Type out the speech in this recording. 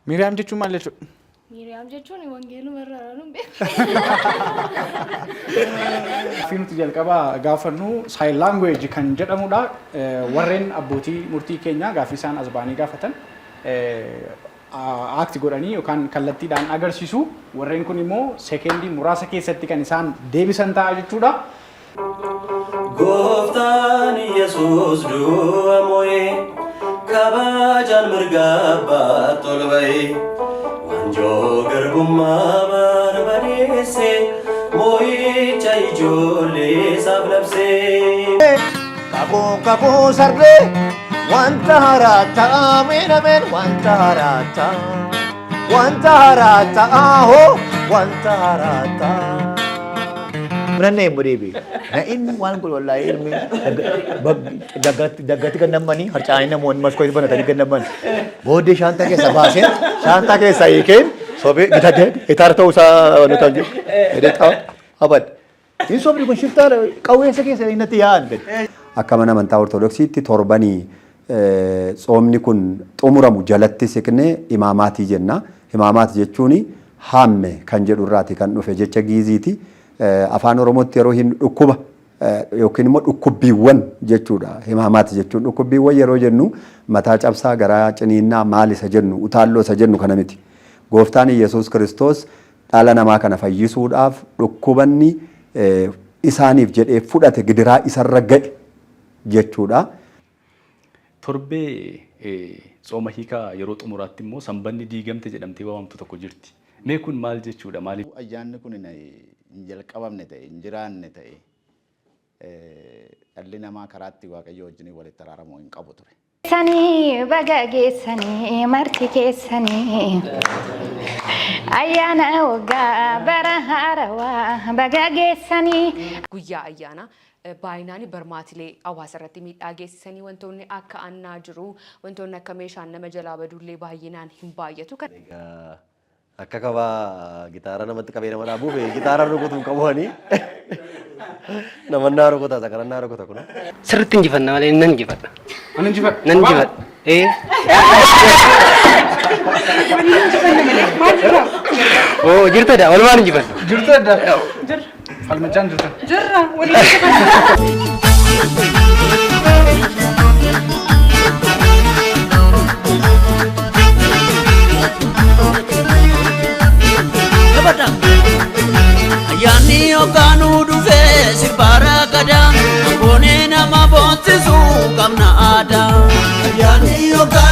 Miriam jechuun maal jechuudha? Miriam jechuun wangeeluma irraa nu beeku. Fi nuti jalqabaa gaafannu sign language kan jedhamudha. Warreen abbootii murtii keenya gaaffii isaan as ba'anii gaafatan aakti godhanii yookaan kallattiidhaan agarsiisu. Warreen kun immoo seekendii muraasa keessatti kan isaan deebisan ta'a jechuudha. Gooftaan Yesuus du'a moo'ee kabajaan mirga tolba'ee wanjoo garbummaa barbadeessee moo'icha ijoollee isaaf labsee. Kakuu sarbee wanta haaraa ta'a meenameen wanta haaraa ta'a hoo wanta haaraa ta'a. Menanne mudeebi. Na inni waan kun wallahi ilmi daggatti gannamanii harcaanii namoonni maskoo itti banatanii gannaman. Booddee shaantaa keessa baasee shaantaa keessa hiikeen sobee bitadee itaar ta'uu isaa nutan jedhu. Edee xawa abad. Inni sobni kun shiftaa qawweessa keessa innatti yaa'an gadi. Akka mana amantaa Ortodoksiitti torbanii tsoomni kun xumuramu jalatti siqnee imaamaatii jenna. Imaamaatii jechuun haamme kan jedhu irraati kan dhufe jecha giiziiti. Afaan Oromootti yeroo hin dhukkuba yookiin immoo dhukkubbiiwwan jechuudha. Imaamaati jechuun dhukkubbiiwwan yeroo jennu mataa cabsaa garaa ciniinnaa maal isa jennu utaalloo isa jennu kana miti. Gooftaan Yesuus Kiristoos dhala namaa kana fayyisuudhaaf dhukkubanni isaaniif jedhee fudhate gidiraa isarra ga'e jechuudha. Torbee tsooma hiikaa yeroo xumuraatti immoo sanbanni diigamte jedhamtee waamamtu tokko jirti. Mee kun maal jechuudha? Maaliif ayyaanni kun hin jalqabamne ta'e hin jiraanne ta'e dhalli namaa karaatti Waaqayyo wajjin walitti araaramuu hin qabu ture. Sanii baga geessanii marti keessanii ayyaana waggaa bara haarawaa baga geessanii. Guyyaa ayyaana baay'inaan barmaatilee hawaasa irratti miidhaa geessisanii wantoonni akka annaa jiru wantoonni akka meeshaan nama jalaa badullee baay'inaan hin baay'atu. Akka qabaa gitaara namatti qabee nama dhaabuuf gitaara rukutuun qabuuni. Namannaa rukutaa sakarannaa rukuta kun. Sirriitti injifanna malee nan injifadha. Nan injifadha. Nan injifadha. Oh jirtadha walumaan injifadha. Jirtadha. Jirra. Falmachaan jirta. Jirra waliin ayyaanni yookaan dhufee si barakada, angone nama boonsisu qabna aadaa. Ayyaanni yookaan